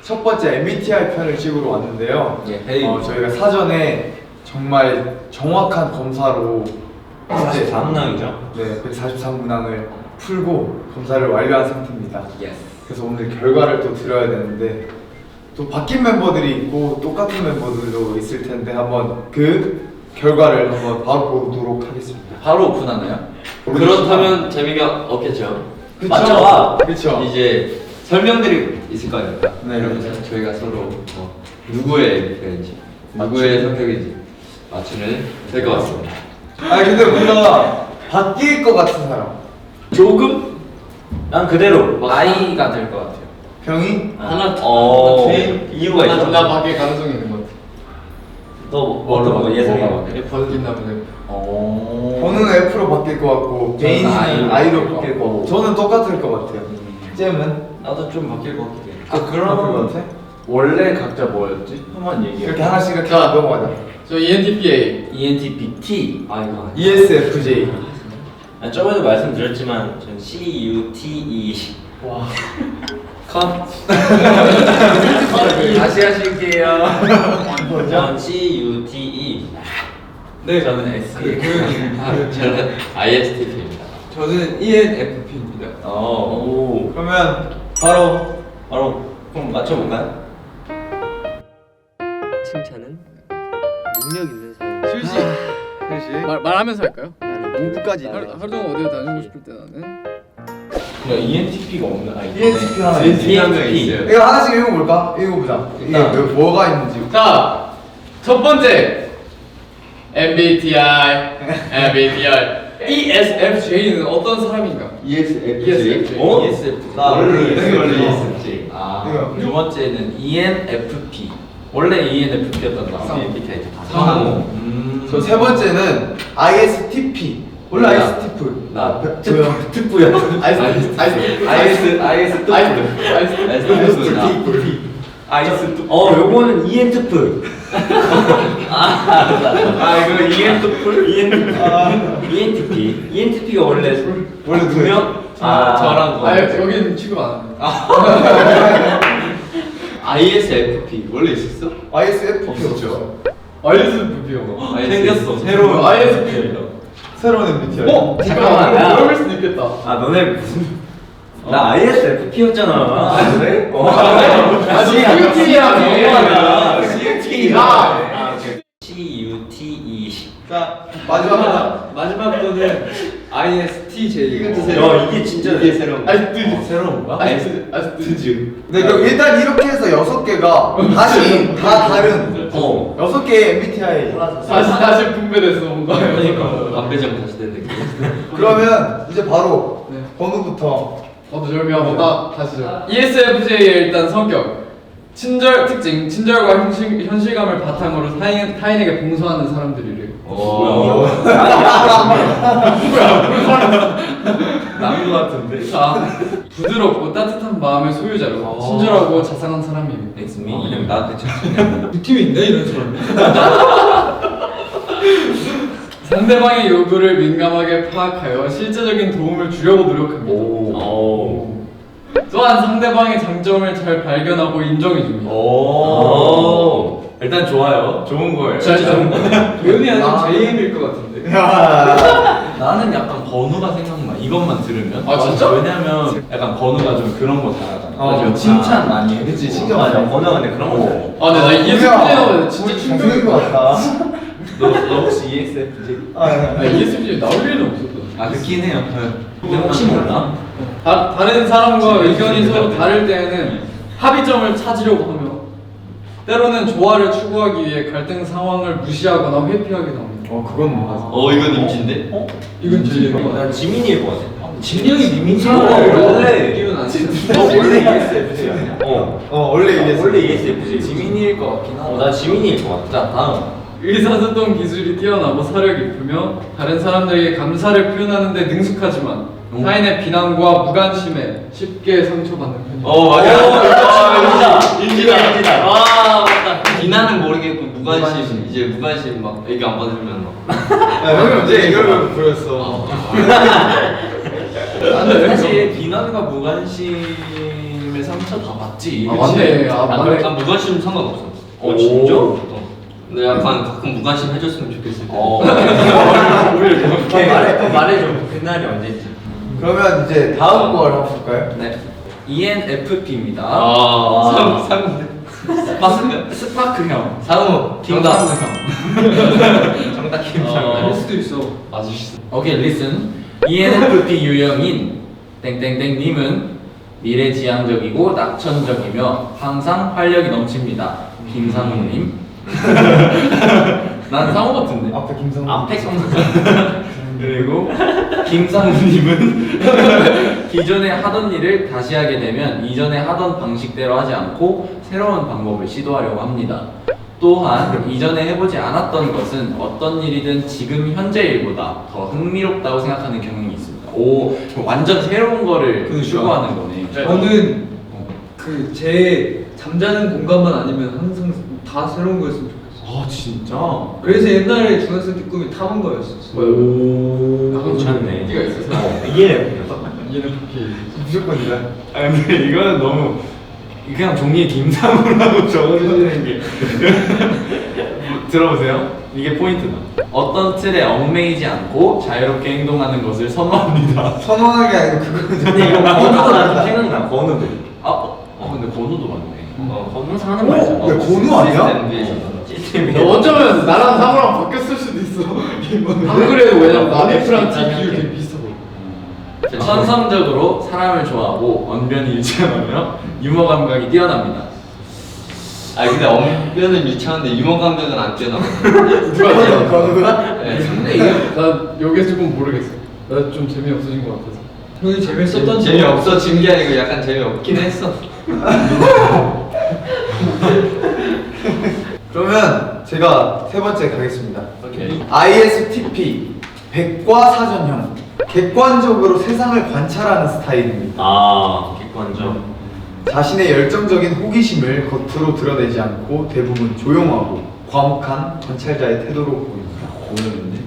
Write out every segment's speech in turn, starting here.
첫 번째 MBTI 편을 찍으러 왔는데요. 저희가 사전에 정말 정확한 검사로 144문항이죠? 네, 143문항을 풀고 검사를 완료한 상태입니다. 그래서 오늘 결과를 또 드려야 되는데 또 바뀐 멤버들이 있고 똑같은 멤버들도 있을 텐데 한번 그 결과를 한번 바로 보도록 하겠습니다. 바로 오픈하나요? 그렇다면 재미가 없겠죠? 그쵸? 맞죠? 그쵸? 이제 설명들이 있을 거 아닙니까? 네. 이러면서 저희가 서로 누구의 MBTI인지 누구의 성격인지 맞추면 될 것 같습니다. 아니 근데 뭔가 바뀔 것 같은 사람. 조금? 난 그대로 I가 될 것 같아요. 병이? 하나 이유가 있어. 나 바뀔 가능성이 있는 것 같아. 너 뭐로 예상해봐. 버진다면 저는 F로 바뀔 것 같고 베인은 I로 바뀔 것 같고 저는 똑같을 것 같아요. 잼은? 나도 좀 바뀔 것 같긴 해. 바뀔 것 같아? 원래 각자 뭐였지? 한번 얘기해. 이렇게 하나씩 이렇게 자. 넘어가자. 저 ENTPA. ENTP T. 아 이거 ESFJ. 저번에도 말씀드렸지만 전 CUTE. 와. 컷. 다시 하실게요. 전 CUTE. 네, 저는 S. 저는 ISTP입니다. 저는 ENFP입니다. 오. 그러면 바로 바로 그럼 맞춰볼까요? 칭찬은 능력 있는 사람. 휴식. 말하면서 할까요? 공부까지 하루 종일 어디 다니고 싶을 때 나는 ENTP가 없는 아이. ENTP 하나 ENTP. 있어. 이거 하나씩 읽어볼까? 읽어보자. 일단 여기 뭐가 있는지. 자, 첫 번째 MBTI. ESFJ는 어떤 사람인가? ESFJ. 어? ESFP. 나 원래 ESFJ. 아, 두 번째는 ENFP. 원래 ENFP였던 거. 상호. MBTI 상호. 저 세 번째는 ISTP. 원래 ISTP. 나 특부야. 요거는 ENTP. 이거 ENTP? ENTP가 원래 두 명? 저랑 아, 여기는 취급 안 합니다. ISFP 원래 있었어? ISFP였죠. ISFP요. 생겼어. 새로운 ISFP. 새로운 MBTI. 잠깐만. 야. 그럴 수도 있겠다. 너네 무슨 나 ISFP였잖아. 그래? CUT랑 너무하다. CUT랑 CUTE. 자 마지막 하나. 마지막 거는 ISTJ. 이게 진짜 이게 새로운 거. 새로운 거야? ISTJ. 네, 그럼 일단 이렇게 해서 6개가 다시 다 다른 6개의 MBTI. 다시 분배돼서 온 거예요. 그러니까 안배정 다시 된 느낌. 그러면 이제 바로 네. 번호부터. 절묘하다. 다시죠. ESFJ의 일단 성격. 친절 특징. 친절과 현실감을 바탕으로 타인에게 봉사하는 사람들이래요. 남도 같은데. 자, 부드럽고 따뜻한 마음의 소유자로 친절하고 자상한 사람이에요. It's me. 그냥 나한테 칭찬해. 그 팀인데 이런 사람. 상대방의 요구를 민감하게 파악하여 실제적인 도움을 주려고 노력합니다. 또한 상대방의 장점을 잘 발견하고 인정해 줍니다. 일단 좋아요. 좋은 거예요. 도현이는 아. 좀 JM일 것 같은데. 나는 약간 번호가 생각나. 이것만 들으면. 아, 진짜? 왜냐면 약간 번호가 좀 그런 거 잘하잖아. 맞아. 칭찬 많이 해. 그치, 칭찬 맞아. 많이 번호가 근데 그런 거 잘해. 아, 근데 나 ESFJ가 진짜 잘생긴 충격일 것 것 같아. 같다. 너 혹시 ESFJ? ESFJ 나올 일은 없었거든. 그렇긴 해요. 근데 혹시 몰라? 다른 사람과 의견이 서로 다를 때에는 합의점을 찾으려고 하며 때로는 조화를 추구하기 위해 갈등 상황을 무시하거나 회피하기도 합니다. 그건 맞아. 이건 임진데? 이건 JM이야. 난 지민이일 것 같아. 진영이 미민이 원래 기분 안 좋은데. 원래 ESFJ 아니야? 원래 ESFJ. 원래 ESFJ. 지민이일 것 같긴 하다. 나 지민이일 것 같아. 자 다음. 의사소통 기술이 뛰어나고 사려 깊으며 다른 사람들에게 감사를 표현하는 데 능숙하지만 타인의 비난과 무관심에 쉽게 상처받는 편이에요. 맞아. 인지다. 아 맞다. 비난은 모르겠고 무관심. 이제 무관심 막 얘기 안 받으면 막. 형이 언제 이걸 보였어? 나는 사실 비난과 무관심은 무관심의 상처 다 받지. 아 맞네. 아 아, 맞네. 난 무관심 상관없어. 진짜? 근데 약간 가끔 무관심 해줬으면 좋겠을 때. 말해줘. 그날이 언제지? 그러면 이제 다음 걸 한번 볼까요? 네. ENFP입니다. 아, 상우. 스파크형. 상우. 정답. 정답. 형. 정답 할 수도 있어. 맞으시죠. 오케이, listen. ENFP 유형인 땡땡땡님은 미래지향적이고 낙천적이며 항상 활력이 넘칩니다. 김상우님. 난 상우 같은데. 앞에 김성훈. 앞에 상우. 그리고 김상우님은 기존에 하던 일을 다시 하게 되면 이전에 하던 방식대로 하지 않고 새로운 방법을 시도하려고 합니다. 또한 이전에 해보지 않았던 것은 어떤 일이든 지금 현재 일보다 더 흥미롭다고 생각하는 경향이 있습니다. 오, 완전 새로운 거를 그러니까. 추구하는 거네. 저는 그 제 잠자는 공간만 아니면 항상 다 새로운 거였으면 좋겠어. 아 진짜? 그래서 옛날에 중학생 때 꿈이 타본 거였었어. 괜찮네. 네가 있어서. ENFP. 무조건이다. 아 근데 이거는 너무 그냥 종이에 김상우라고 적어주시는 게 들어보세요. 이게 포인트다. 어떤 틀에 얽매이지 않고 자유롭게 행동하는 것을 선호합니다. 선호하는 게 아니고 그거는 근데 이거 건우도 나도 생각나. 건우도. 근데 건우도 맞네. 건우상 하는 말이잖아. 야, 건우 아니야? 너 어쩌면 나랑 상우랑 바뀌었을 수도 있어. 안 그래도 왜냐면 나 F랑 T 비율 되게 비슷하고. 천성적으로 사람을 좋아하고 언변이 일치하며 유머 감각이 뛰어납니다. 아 근데 언변은 유창한데 유머 감각은 안 뛰어나. 누가 건우가? 네. 근데 이게 나 여기서 조금 모르겠어. 나 좀 재미없어진 것 같아서. 형이 재밌었던 재미없어진 게 아니고 약간 재미없긴 했어. 그러면 제가 세 번째 가겠습니다. 오케이. ISTP 백과사전형. 객관적으로 세상을 관찰하는 스타일입니다. 아, 객관적. 자신의 열정적인 호기심을 겉으로 드러내지 않고 대부분 조용하고 과묵한 관찰자의 태도로 보입니다. 오는데?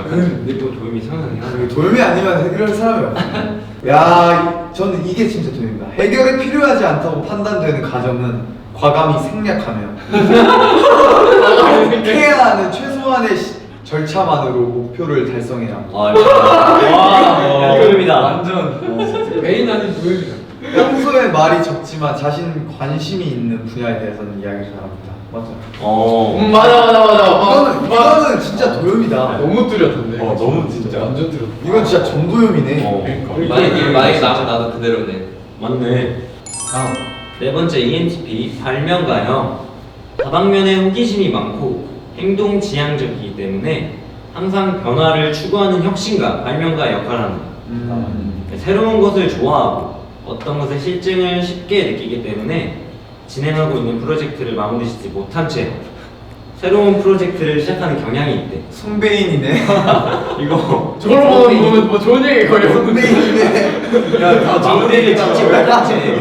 근데 또 도움이 상하긴 하네. 도움이 아니면 이런 사람이 없어요. 야, 저는 이게 진짜 도움입니다. 해결이 필요하지 않다고 판단되는 가정은 과감히 생략하며 해야 하는 최소한의 절차만으로 목표를 달성해야 합니다. 와, 도움이다. 완전 메인 아닌 도움이다. 평소에 말이 적지만 자신 관심이 있는 분야에 대해서는 이야기를 잘합니다. 맞아요. 맞아. 이거는 진짜 도움이다. 너무 뚜렷한데. 너무 진짜. 완전 뚜렷. 이건 진짜 정도염이네. 만약에 나면 나도 그대로네. 맞네. 다음. 네 번째 ENTP 발명가형. 다방면에 호기심이 많고 행동 지향적이기 때문에 항상 변화를 추구하는 혁신가, 발명가 역할을 합니다. 새로운 것을 좋아하고 어떤 것의 실증을 쉽게 느끼기 때문에 진행하고 있는 프로젝트를 마무리짓지 못한 채 새로운 프로젝트를 시작하는 경향이 있대. 손배인이네. 이거 저걸 보면 뭐 좋은 얘기 거의 없는데. 손배인이네. 야, 마무리를 짓지 못한 채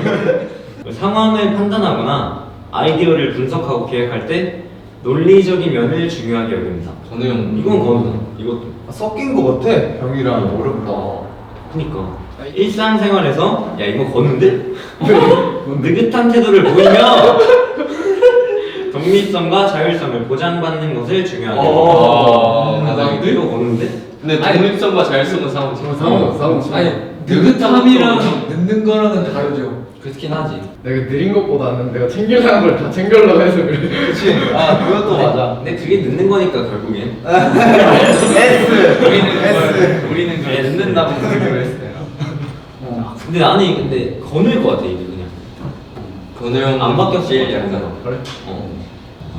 상황을 판단하거나 아이디어를 분석하고 계획할 때 논리적인 면을 중요하게 여깁니다. 건우 형. 이건 건우다. 이것도. 섞인 거 같아. 병이랑 어렵다. 그니까 일상생활에서 야 이거 거는데? 느긋한 태도를 보이며 독립성과 자율성을 보장받는 것을 중요하게 나 이거 거는데? 근데 독립성과 자율성은 상우지. 상우. 아니 느긋함이랑 늦는 거랑은 다르죠. 그렇긴 하지. 내가 느린 것보다는 내가 챙기려는 걸 다 챙기려고 해서 그래. 그치. 아, 그것도 맞아. 근데 그게 늦는 거니까 결국엔 S. 우리는 그래 늦는다고 그러기로 했어요. 근데 나는 근데 건우일 것 같아 이게 그냥 건우 형 안 바뀌었어. 제일 약간. 그래?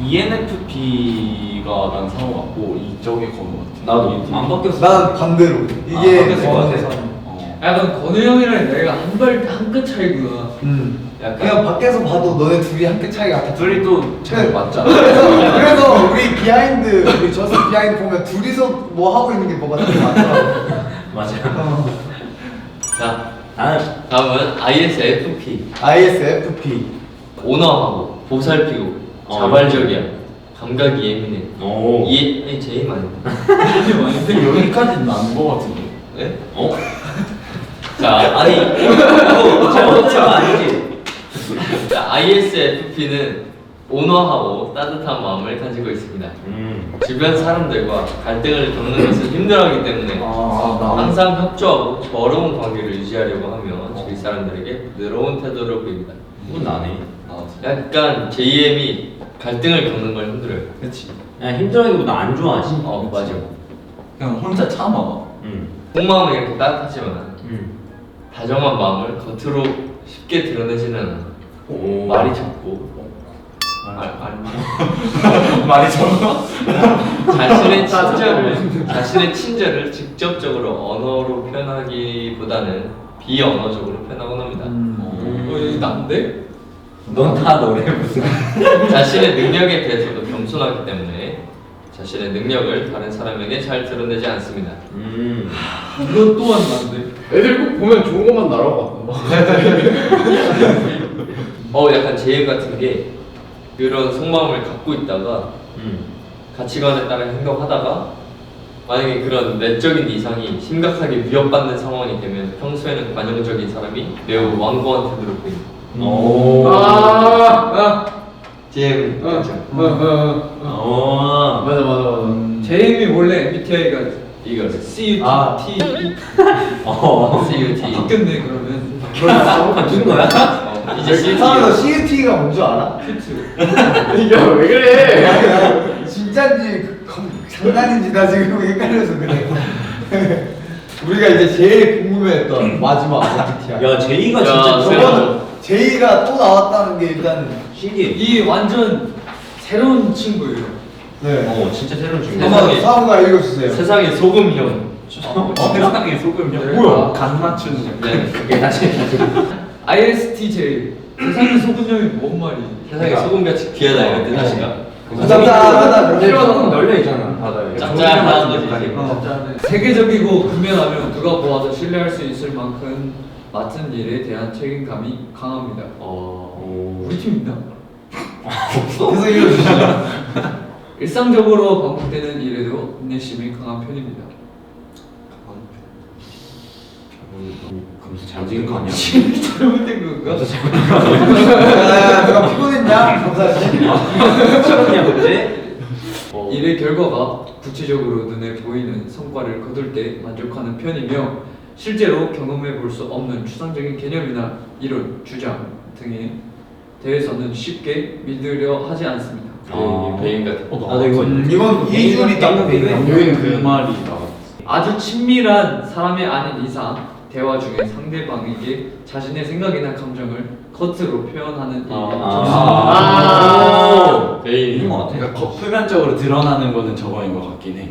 ENFP가 난 상호 같고 이쪽에 건우 같아. 나도 안 바뀌었어. 난 반대로. 이게 바뀌었을 것 같아. 약간 건우 형이랑 내가 한 끗 차이구나. 그냥 밖에서 봐도 너네 둘이 한 끗 차이 같아. 둘이 또 잘 맞잖아. 그래서 우리 비하인드, 우리 저스 비하인드 보면 둘이서 뭐 하고 있는 게 뭐가 되게 많더라고. 맞아. 자, 다음 다음은 ISFP. ISFP. 온화하고 보살피고 자발적이야. 감각이 예민해. 오. 제일 많이. 여기까지는 나는 거 같은데. 네? 자 아니 이거 잘못된 거 아니지? 자, ISFP는 온화하고 따뜻한 마음을 가지고 있습니다. 주변 사람들과 갈등을 겪는 것을 힘들어하기 때문에 항상 협조하고 저로운 관계를 유지하려고 하며 주위 사람들에게 부드러운 태도를 보입니다. 이건 나네. 약간 JM이 갈등을 겪는 걸 힘들어요. 그렇지. 야 힘들어하기보다 안 좋아하지. 맞아. 그냥 혼자 참아. 속마음은 이렇게 따뜻하지만 다정한 마음을 겉으로 쉽게 드러내지는 않아. 말이 작고 말이 적어. 자신의 친절을 직접적으로 언어로 표현하기보다는 비언어적으로 표현하곤 합니다. 이거 난데? 넌 다 너래 무슨. 자신의 능력에 대해서도 겸손하기 때문에 자신의 능력을 다른 사람에게 잘 드러내지 않습니다. 이거 또한 난데? 애들 꼭 보면 좋은 것만 날아가. 약간 제일 같은 게 그런 속마음을 갖고 있다가 가치관에 따라 행동하다가 만약에 그런 내적인 이상이 심각하게 위협받는 상황이 되면 평소에는 관용적인 사람이 매우 완고한 태도를 보입니다. JM 그렇죠? 맞아. 제임이 원래 MBTI가 이거 CUT CUT 바뀌었네 그러면. 바뀐 거야? 이제 CUT 너 CUT가 뭔지 알아? 야, 왜 그래? 진짠지 장난인지 나 지금 헷갈려서 그래. 우리가 이제 제일 궁금해했던 마지막 MBTI. 야 제이가 야, 진짜 저거는 제이가 또 나왔다는 게 일단 신기해. 이 완전 새로운 친구예요. 네. 진짜 새로운 친구. 세상에. 사원가 읽어주세요. 세상의 소금형. 세상에 소금이야. 뭐야? 간 맞추는 거. 네. 그게 다시. ISTJ 세상의 소금형이 뭔 말이지? 세상에 소금같이 귀하다 이런 뜻이가. 짭짤하다. 필요한 널려 있잖아 바다에. 짭짤한 거지. 세계적이고 근면하며 누가 보아도 신뢰할 수 있을 만큼 맡은 일에 대한 책임감이 강합니다. 우리 팀 있나? 계속 읽어주시죠. 일상적으로 반복되는 일에도 인내심이 강한 편입니다. 그럼 잘 지은 거 아니야? 잘못된 건가? 야, 누가 피곤했냐? 검사지. 처음이야 문제. 일의 결과가 구체적으로 눈에 보이는 성과를 거둘 때 만족하는 편이며 실제로 경험해 볼 수 없는 추상적인 개념이나 이론, 주장 등에 대해서는 쉽게 믿으려 하지 않습니다. 베인 같은. 나도 이거 이건 이준이 딱 여기는 그 말이 나와. 아주 친밀한 사람이 아닌 이상 대화 중에 상대방에게 자신의 생각이나 감정을 겉으로 표현하는 일이 베인. 이런 거 같아. 그러니까 표면적으로 드러나는 거는 저거인 것 같긴 해.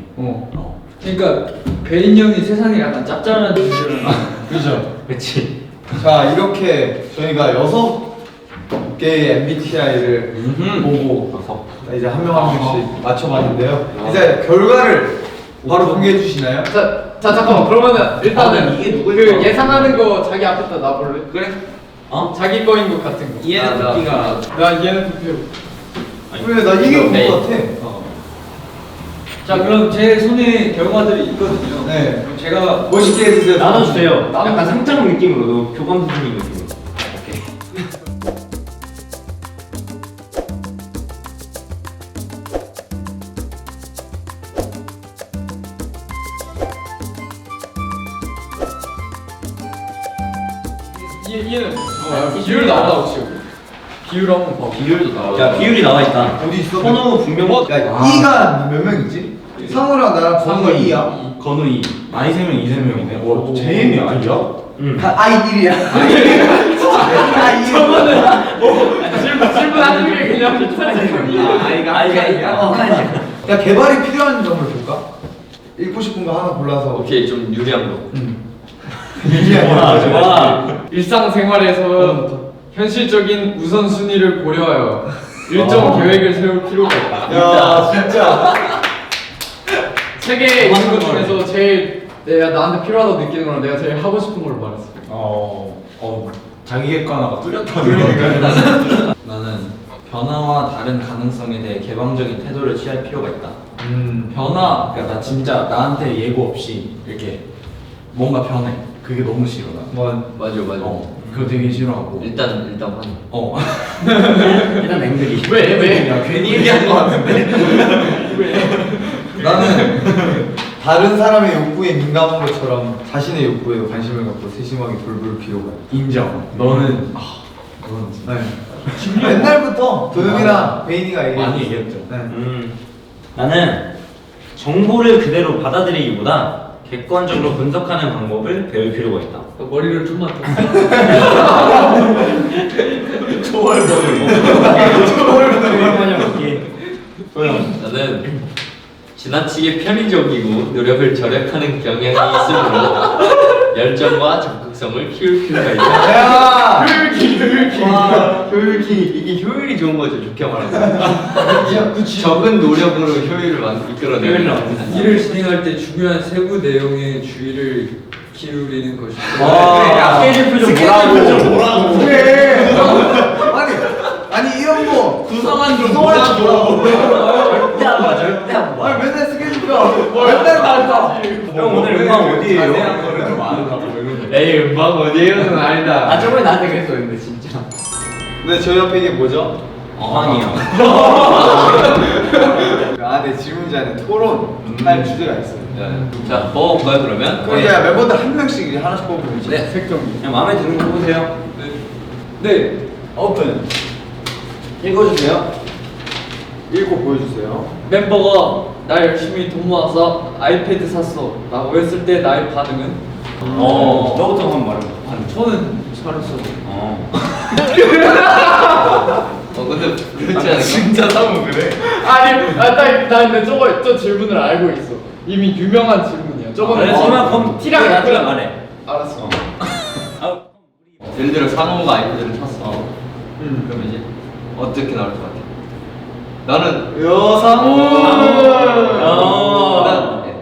그러니까 베인 형이 세상에 약간 짭짤한 존재를 그죠. 그렇지. 자, 이렇게 저희가 6개의 MBTI를 보고 이제 한 명 한 명씩 맞춰봤는데요. 이제 결과를 바로 공개해 주시나요? 자 잠깐만 그러면은 일단은 이게 그 누구일까? 예상하는 거 자기 앞에다 놔볼래? 그래? 자기 거인 것 같은 거. ENFP가 나 ENFP. 그래, 나 이게 온 것 같아. 자 그럼 제 손에 결과들이 있거든요. 네. 그럼 제가 멋있게 해주세요. 나눠주세요. 나눠- 약간 상장 느낌으로 교감 선생님 느낌으로. 오케이. 얘는 비율 나오나 혹시? 비율 한번 봐. 비율도 나와. 야 비율이 나와 있다. 어디 있어? 선호 분명. 야, E가 몇 명이지? 상우랑 나랑 건우가 2야. 건우 2. 아니 3명, 2, 3명이네. 와, 제임이 아니야? 응. I 1이야. I 1. 질문하는 게 그냥 아이가. 야, 개발이 필요한 점을 볼까? 읽고 싶은 거 하나 골라서. 오케이 좀 유리한 거. 좋아 좋아. 일상생활에서 현실적인 우선순위를 고려하여 일정 계획을 세울 필요가 있다. 야, 진짜. 세계에 있는 것 중에서 제일 내가 나한테 필요하다고 느끼는 거랑 내가 제일 하고 싶은 걸 말했어. 자기 객관화가 뚜렷하네. 나는 변화와 다른 가능성에 대해 개방적인 태도를 취할 필요가 있다. 변화, 그러니까 나 진짜 나한테 예고 없이 이렇게 뭔가 변해. 그게 너무 싫어 나. 맞아. 그거 되게 싫어하고. 일단 환. 일단 앵글이. 왜? 야, 괜히 얘기한 거 같은데. 나는 다른 사람의 욕구에 민감한 것처럼 자신의 욕구에도 관심을 갖고 세심하게 돌볼 필요가 있다. 인정. 너는 너는 진짜. 네. 옛날부터 도영이랑 베인이가 많이 얘기했죠. 네. 나는 정보를 그대로 받아들이기보다 객관적으로 분석하는 방법을 배울 필요가 있다. 머리를 좀만 더. 나는 지나치게 편의적이고 노력을 절약하는 경향이 있으므로 열정과 적극성을 키울 필요가 있다. 야! 효율기 이게 효율이 좋은 거죠. 좋게 말하면. 적은 노력으로 효율을 이끌어내는. 일을 진행할 때 중요한 세부 내용에 주의를 기울이는 것이. 스케줄 표정 뭐라고? 그래. 아니 이런 거 구성한 좀 뭐라고? 절대 안 봐, 절대 안 봐. 아니 맨날 스케줄표 맨날 말다. 형 오늘 음악 어디에요? 자세한 거를 좀 아느라고 이러는. 에이 음방 어디에요는 아니다. 아 저번에 나한테 그랬었는데 진짜. 근데 저 옆에 이게 뭐죠? 어항이요. 네 질문자는 토론할 주제가 있어요. 자 뽑아볼까요 그러면? 그럼 이제 멤버들 한 명씩 이제 하나씩 뽑으면 되죠. 네. 색종이. 그냥 마음에 드는 거 뽑으세요. 네. 오픈. 읽어주세요. 읽고 보여주세요. 멤버가 나 열심히 돈 모아서 아이패드 샀어 라고 했을 때 나의 반응은? 너부터 한번 말해봐. 저는 잘했어. 근데 그렇지 않을까? 진짜 사무 그래. 아니, 나 근데 저 질문을 알고 있어. 이미 유명한 질문이야. 저거는 그렇지만 그럼 티랑 나한테 약간- 말해. 알았어. 예를 들어 상호가 아이패드를 샀어. 그럼 이제 어떻게 나올 것 같아? 나는 여상우.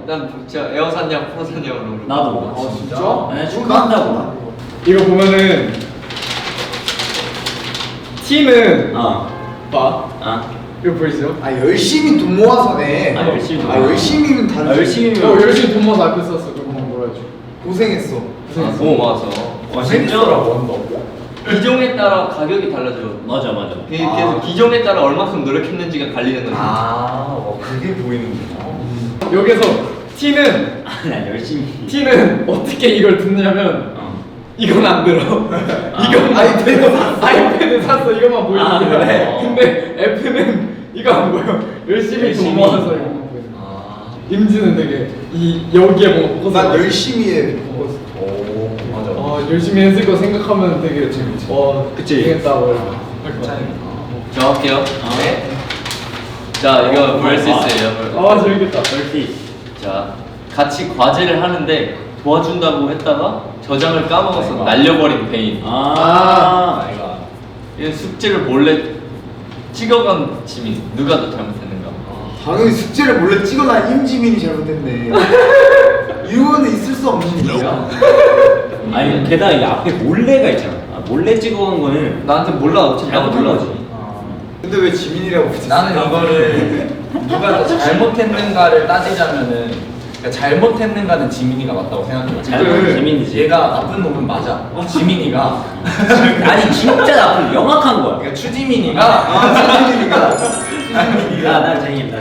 난 진짜 에어 샀냐 프로 샀냐고 물어보고. 나도. 진짜? 아니 축하한다고. 이거 보면은 T는 봐. 이거 보이세요? 아 열심히 돈 모아서네. 아, 열심히 돈 아 열심히는 다르지. 열심히면 열심히 돈 모아서 아이패드 샀어. 그거 한번 뭐라야지. 고생했어. 오 맞아. 와 진짜? 기종에 따라 가격이 달라져. 맞아. 그래서 기종에 따라 얼마큼 노력했는지가 갈리는 거지. 그게 보이는구나. 여기서 T는 난 열심히. 어떻게 이걸 듣냐면 이건 안 들어. 이건 아이패드 샀어. 이것만 보이는데. 아, 그래? 근데 F는 이거 안 보여. 열심히 돈 모아서 이것만 보여. 임지는 되게 여기에 뭐 포커스. 난 열심히 해. 맞아. 열심히 했을 거 생각하면 되게 그치. 고생했다고 할 거야. 저 할게요. 네. 자 이거 보일 수 있어요. 재밌겠다. 자 같이 과제를 하는데 도와준다고 했다가 저장을 까먹어서 날려버린 베인. 이 숙제를 몰래 찍어간 지민. 누가 더 잘못했는가? 당연히 숙제를 몰래 찍어놔 임지민이 잘못했네. 이거는 있을 수 없는 일이야. 아니 게다가 이 앞에 몰래가 있잖아. 몰래 찍어간 거는 나한테 몰라. 어차피 나도 잘못한 몰라. 거지. 근데 왜 지민이라고 붙였어? 나는 이거를 누가 더 잘못했는가를 따지자면은 그러니까 잘못했는가는 지민이가 맞다고 생각해. 잘못은 지민이지. 얘가 나쁜 놈은 맞아. 지민이가 아니 진짜 나쁜 명확한 거야. 그러니까 추지민이가 지민이가 나 쟁이다.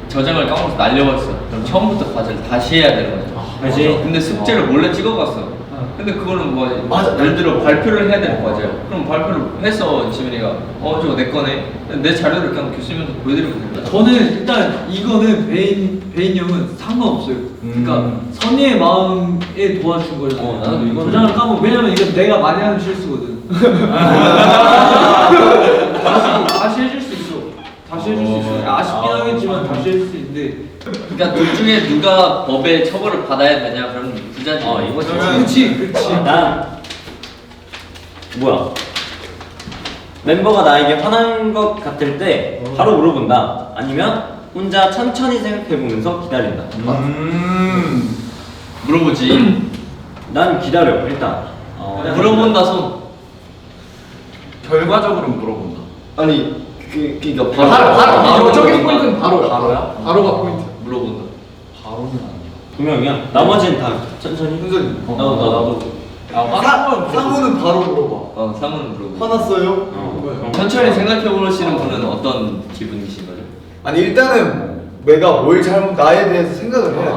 저장을 까먹어서 날려버렸어. 그럼 처음부터 과제를 다시 해야 되는 거잖아. 그렇지. 근데 숙제를 몰래 찍어갔어. 근데 그거는 뭐 맞아. 예를 들어 발표를 해야 되는 과제야. 그럼 발표를 해서 지민이가 저거 내 거네. 내 자료를 그냥 교수님한테 보여드리면 된다. 저는 일단 이거는 베인 형은 상관없어요. 그러니까 선의의 마음에 도와준 거예요. 나도 이거는- 저장을 까먹. 왜냐면 이건 내가 많이 하는 실수거든. 다시 해줄 수 있어. 다시 해줄 수 있어. 아쉽긴 하겠지만 다시 해줄 수 있는데. 그러니까 둘 중에 누가 법에 처벌을 받아야 되냐 그럼 부자지. 이거지. 그렇지. 난 뭐야? 멤버가 나에게 화난 것 같을 때 바로 물어본다. 아니면 혼자 천천히 생각해보면서 기다린다. 물어보지. 난 기다려 일단. 물어본다 손. 결과적으로 물어본다. 아니 그니까 바로 저기 포인트는 바로야. 바로야? 바로가 포인트. 물어본다. 바로는 아니야. 분명이야. 나머지는 다 천천히. 순서리. 나도. 상호는 바로 물어봐. 상훈 물어보. 화났어요? 천천히 생각해 보시는 분은 어떤 기분이신 거죠? 아니 일단은 내가 뭘 잘못 나에 대해서 생각을 해야 돼.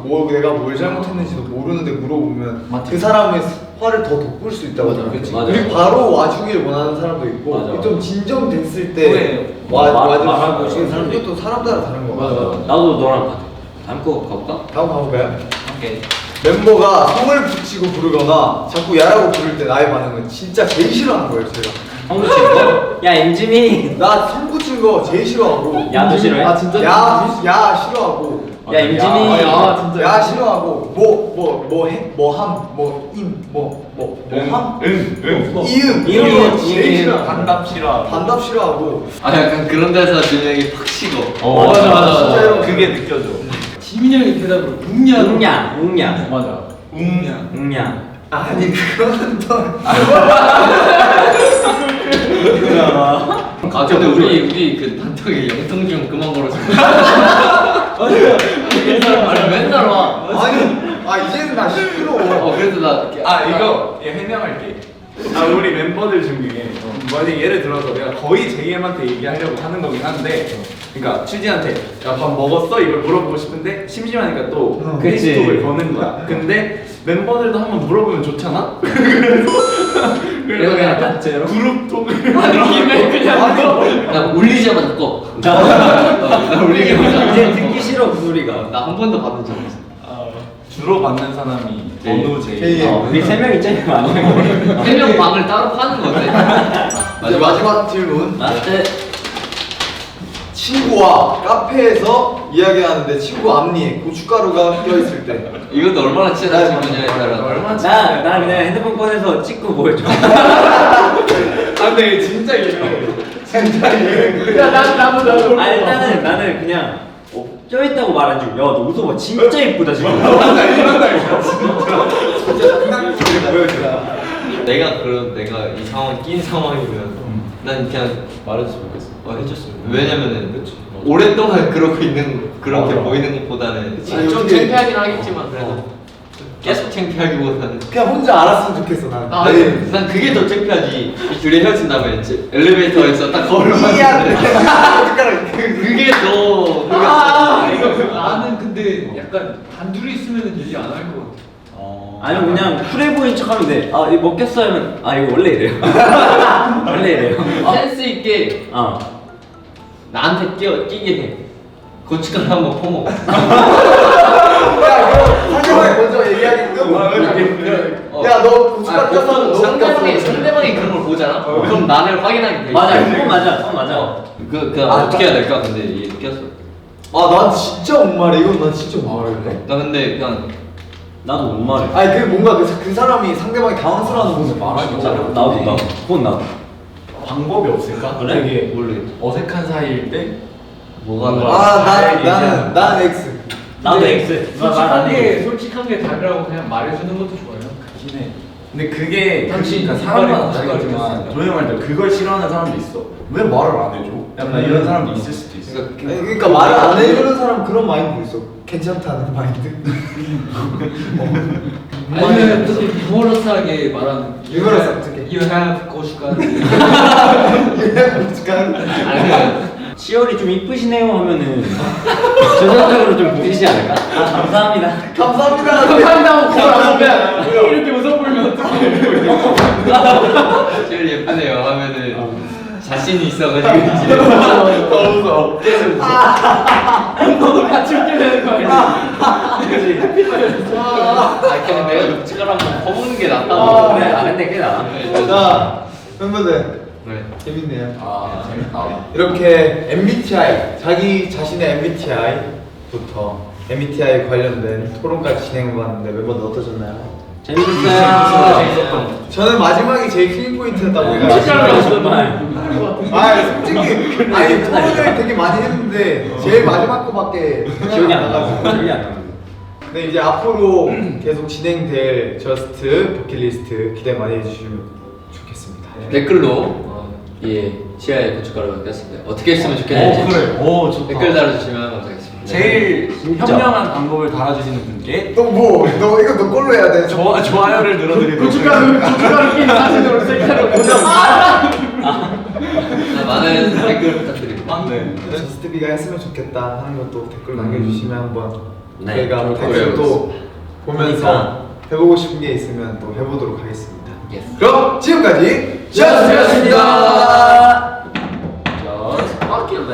뭐 내가 뭘 잘못했는지도 모르는데 물어보면 그 사람의 화를 더 돋굴 수 있다고 맞아, 생각해. 그치. 맞아. 그리고 바로 와주길 원하는 사람도 있고 맞아. 좀 진정됐을 그래. 때 와주는 말하고 싶은 사람도 이것도 사람 따라 다른 거 맞아. 나도 너랑 같아. 다음 거 가볼까? 다음 가볼까요? 오케이. 멤버가 성을 붙이고 부르거나 자꾸 야라고 부를 때 나의 반응은 진짜 제일 싫어하는 거예요 제가. 성 붙인 거? 야 임지민. 나 성 붙인 거 제일 싫어하고 야도 싫어해? 아 진짜? 야 싫어하고 야 임지민. 야, 진짜. 야 싫어하고 뭐함 이음 이음. 제일 싫어. 단답 싫어. 단답 싫어하고 약간 그런 데서 준영이 팍 식어. 진짜요? 그게 느껴져. 지민이 형이 대답을 웅냥. 웅냥. 맞아. 웅냥. 아니 그거는 또 근데 우리 그 단톡에 영통 좀 그만 걸어주세요. 아니 맨날 와. 아니 이제는 나 시끄러워. 그래서 나 이거 해명할게. 우리 멤버들 중에 만약 예를 들어서 내가 거의 JM한테 얘기하려고 하는 거긴 한데, 그러니까 추진한테 야 밥 먹었어? 이걸 물어보고 싶은데 심심하니까 또 페이스톡을 거는 거야. 근데 멤버들도 한번 물어보면 좋잖아. 그래서 그냥 단체로 그룹톡을 느낌을 그냥 나 울리자마자 꺼. 나 울리자마자. 이제 듣기 싫어 그 소리가. 나 한 번도 받은 적 없어. 주로 받는 사람이 제이. 제이. 우리 세 명이 제일 많아. 세명 방을 따로 파는 건데. 이제 마지막 질문. 라스트. 친구와 카페에서 이야기하는데 친구 앞니에 고춧가루가 껴있을 때 이것도 얼마나 친한 친구냐에 따라. 나 그냥 핸드폰 꺼내서 찍고 보여줘. 근데 진짜 이해해. 나도. 일단은 나는 그냥 쪄있다고 말한 줄. 야 너 웃어봐 진짜 이쁘다 지금. 내가 이 상황 낀 상황이면 난 그냥 말해줬으면 좋겠어. 해줬으면. 왜냐면은 오랫동안 그러고 있는 그렇게 맞아. 보이는 것보다는 아니, 좀 어떻게- 창피하긴 하겠지만 그래도 계속 창피하기보다는 그냥 혼자 알았으면 좋겠어 난. 난 그게 더 창피하지. 이 둘이 헤어진 다음에 이제 엘리베이터에서 딱 거울을 봤는데 그게 더 나는 근데 약간 단둘이 있으면 얘기 안 할 것 같아. 아니면 그냥 쿨해 보인 척하면 돼. 이거 먹겠어 하면 이거 원래 이래요. 원래 이래요. 센스 있게 나한테 끼게 해. 고춧가루 한번 퍼먹어. 상대방이 먼저 얘기하게끔. 야너 고춧가루 껴서 너 상대방이 그런 걸 보잖아. 그럼 나를 확인하게 돼. 맞아, 그건 맞아, 그건 맞아. 그 어떻게 해야 될까? 근데 이게 꼈어. 난 진짜 못 말해. 이건 난 진짜 못 말해. 나 근데 그냥 나도 못 말해. 아니 그 뭔가 그 사람이 상대방이 당황스러워하는 모습 말하기 나도. 그건 나도. 방법이 없을까? 그래? 되게 모르겠어. 어색한 사이일 때 나는 X. 나도 X. 솔직하게 답이라고 그냥 말해주는 것도 좋아요. 그긴 해. 근데 그게 당신 그러니까 사람마다 이빨이 다르겠지만 고춧가루 도영 말대로 그걸 싫어하는 사람도 있어. 왜 말을 안 해줘? 약간 이런 사람도 있을 수도 있어. 그러니까 말을 안 해주는 사람 그런 마인드 있어. 괜찮다는 마인드. 아니면 되게 유머러스하게 말하는. 유머러스 어떻게? You have 고춧가루. 시열이 좀 이쁘시네요 하면은 전형적으로 좀 보이지 않을까? 감사합니다. 감사합니다. 그러면 이렇게 웃어보면 어떡해. 제일 예쁘네요 하면은 자신이 있어가지고 이제 더 웃어. 너도 같이 웃게 되는 거 아니야? 그냥 내가 고춧가루 한번 퍼먹는 게 낫다고. 그래, 근데 꽤 나아. 자 멤버들 네. 재밌네요. 재밌다. 이렇게 MBTI 자기 자신의 MBTI부터 MBTI 관련된 토론까지 진행해봤는데 멤버들 어떠셨나요? 재밌었어요. 저는 마지막이 제일 킬링 포인트였다고 진짜로 생각해요. 정말. 솔직히 토론을 되게 많이 했는데 제일 마지막 거밖에 기억이 안 나가지고. 나. 기억이 안 나. 네 이제 앞으로 계속 진행될 저스트 버킷리스트 기대 많이 해주시면 좋겠습니다. 댓글로 치아에 고춧가루가 꼈습니다. 어떻게 했으면 좋겠는지 그래. 오 좋다. 댓글 달아주시면 감사하겠습니다. 제일 현명한 방법을 달아주시는 분께 너 이거 너 걸로 해야 돼. 좋아요를 눌러드리도록 고춧가루 낀 사진으로 셀카로 보자. 많은 댓글 부탁드립니다. 네. 저스트비가 했으면 좋겠다 하는 것도 댓글 남겨주시면 한번 네, 저희가 좋을 댓글 또 보면서 해보고 싶은 게 있으면 또 해보도록 하겠습니다. 그럼 지금까지 저스트비였습니다. Just fucking